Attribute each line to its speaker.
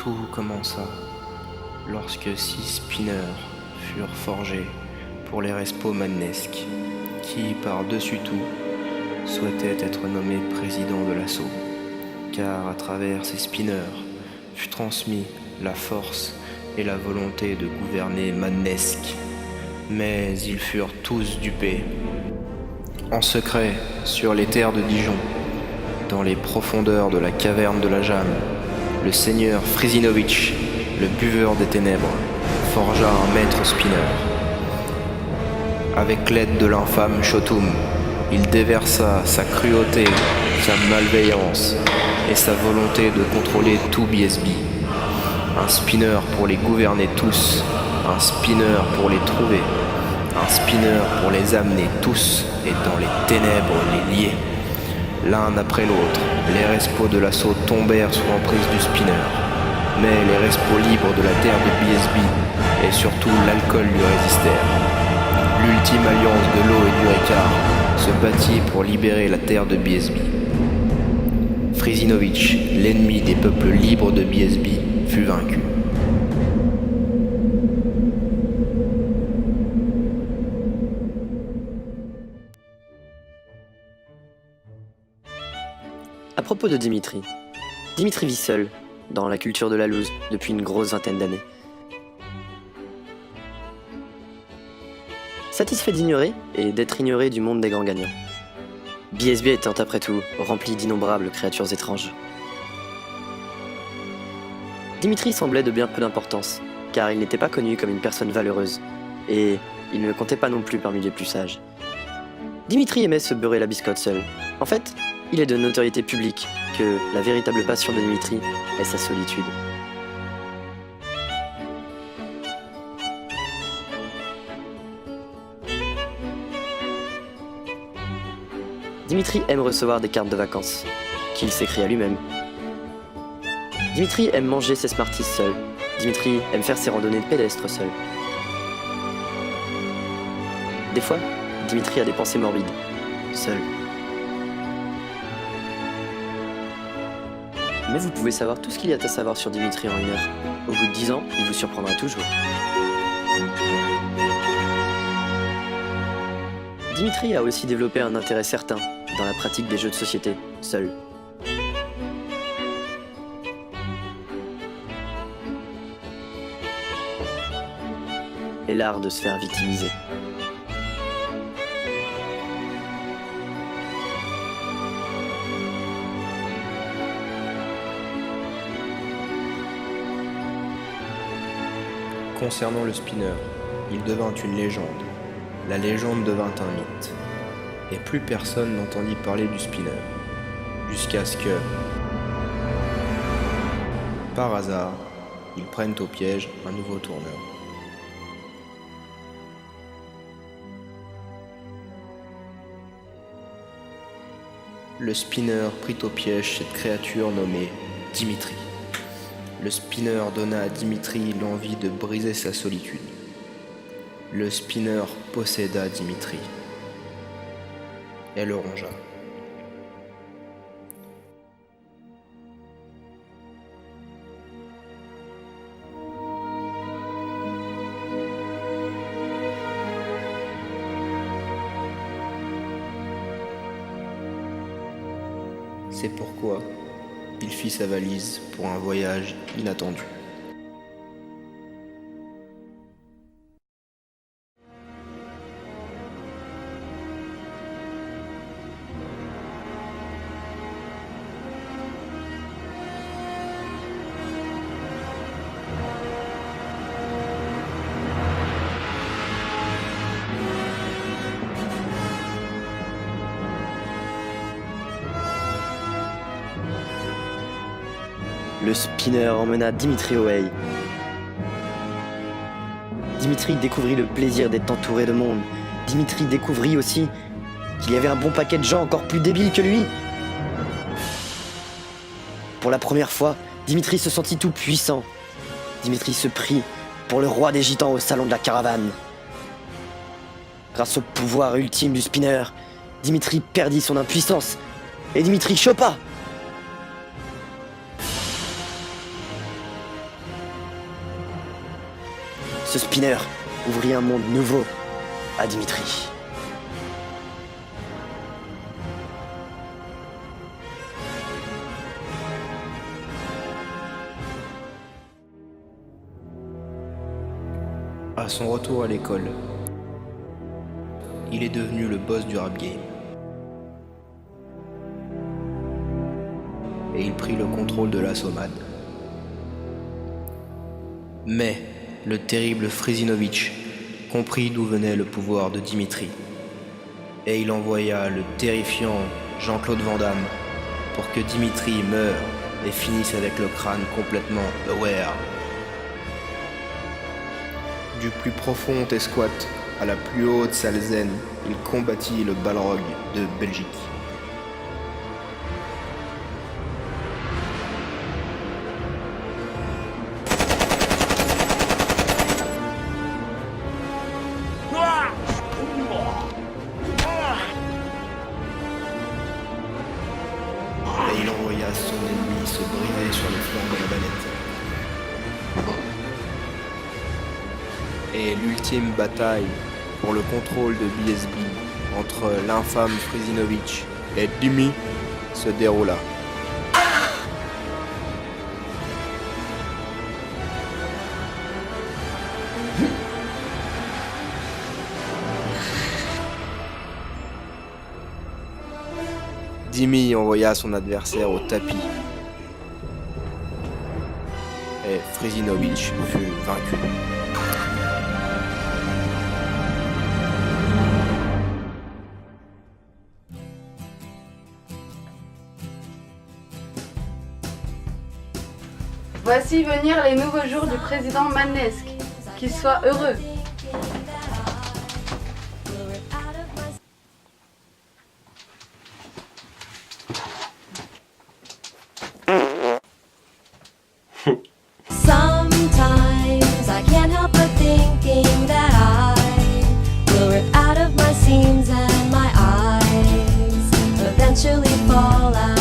Speaker 1: Tout commença lorsque 6 spinners furent forgés pour les Respo Mannesques, qui, par-dessus tout, souhaitait être nommé président de l'assaut, car à travers ces spinners fut transmis la force et la volonté de gouverner Mannesque. Mais ils furent tous dupés. En secret, sur les terres de Dijon, dans les profondeurs de la caverne de la Jamme, le seigneur Frizinovitch, le buveur des ténèbres, forgea un maître spinner. Avec l'aide de l'infâme Shotum, il déversa sa cruauté, sa malveillance et sa volonté de contrôler tout BSB. Un spinner pour les gouverner tous, un spinner pour les trouver, un spinner pour les amener tous et dans les ténèbres les lier. L'un après l'autre, les respos de l'assaut tombèrent sous l'emprise du spinner. Mais les respos libres de la terre de BSB et surtout l'alcool lui résistèrent. L'ultime alliance de l'eau et du Ricard se battit pour libérer la terre de BSB. Frizinovitch, l'ennemi des peuples libres de BSB, fut vaincu.
Speaker 2: À propos de Dimitri. Dimitri vit seul, dans la culture de la loose, depuis une grosse vingtaine d'années. Satisfait d'ignorer et d'être ignoré du monde des grands gagnants. BSB étant après tout rempli d'innombrables créatures étranges. Dimitri semblait de bien peu d'importance, car il n'était pas connu comme une personne valeureuse, et il ne comptait pas non plus parmi les plus sages. Dimitri aimait se beurrer la biscotte seul. En fait, il est de notoriété publique que la véritable passion de Dimitri est sa solitude. Dimitri aime recevoir des cartes de vacances, qu'il s'écrit à lui-même. Dimitri aime manger ses Smarties seul. Dimitri aime faire ses randonnées de pédestre seul. Des fois, Dimitri a des pensées morbides, seul. Mais vous pouvez savoir tout ce qu'il y a à savoir sur Dimitri en une heure. Au bout de 10 ans, il vous surprendra toujours. Dimitri a aussi développé un intérêt certain dans la pratique des jeux de société, seul. Et l'art de se faire victimiser.
Speaker 1: Concernant le spinner, il devint une légende. La légende devint un mythe. Et plus personne n'entendit parler du spinner. Jusqu'à ce que, par hasard, ils prennent au piège un nouveau tourneur. Le spinner prit au piège cette créature nommée Dimitri. Le spinner donna à Dimitri l'envie de briser sa solitude. Le spinner posséda Dimitri et le rongea. C'est pourquoi il fit sa valise pour un voyage inattendu.
Speaker 2: Le spinner emmena Dimitri Away. Dimitri découvrit le plaisir d'être entouré de monde. Dimitri découvrit aussi qu'il y avait un bon paquet de gens encore plus débiles que lui. Pour la première fois, Dimitri se sentit tout puissant. Dimitri se prit pour le roi des gitans au salon de la caravane. Grâce au pouvoir ultime du spinner, Dimitri perdit son impuissance et Dimitri chopa. ce spinner ouvrit un monde nouveau à Dimitri.
Speaker 1: À son retour à l'école, il est devenu le boss du rap game. Et il prit le contrôle de l'Assomad. Mais le terrible Frizinovitch comprit d'où venait le pouvoir de Dimitri. Et il envoya le terrifiant Jean-Claude Van Damme pour que Dimitri meure et finisse avec le crâne complètement aware. Du plus profond escouade à la plus haute salle zen, il combattit le Balrog de Belgique. Et il envoya son ennemi se briser sur les flancs de la banette. Et l'ultime bataille pour le contrôle de BSB entre l'infâme Frizinovitch et Dimi se déroula. Dimi envoya son adversaire au tapis et Frizinovitch fut vaincu.
Speaker 3: Voici venir les nouveaux jours du président Mannesque. Qu'il soit heureux.
Speaker 4: Sometimes I can't help but thinking that I will rip out of my seams and my eyes eventually fall out.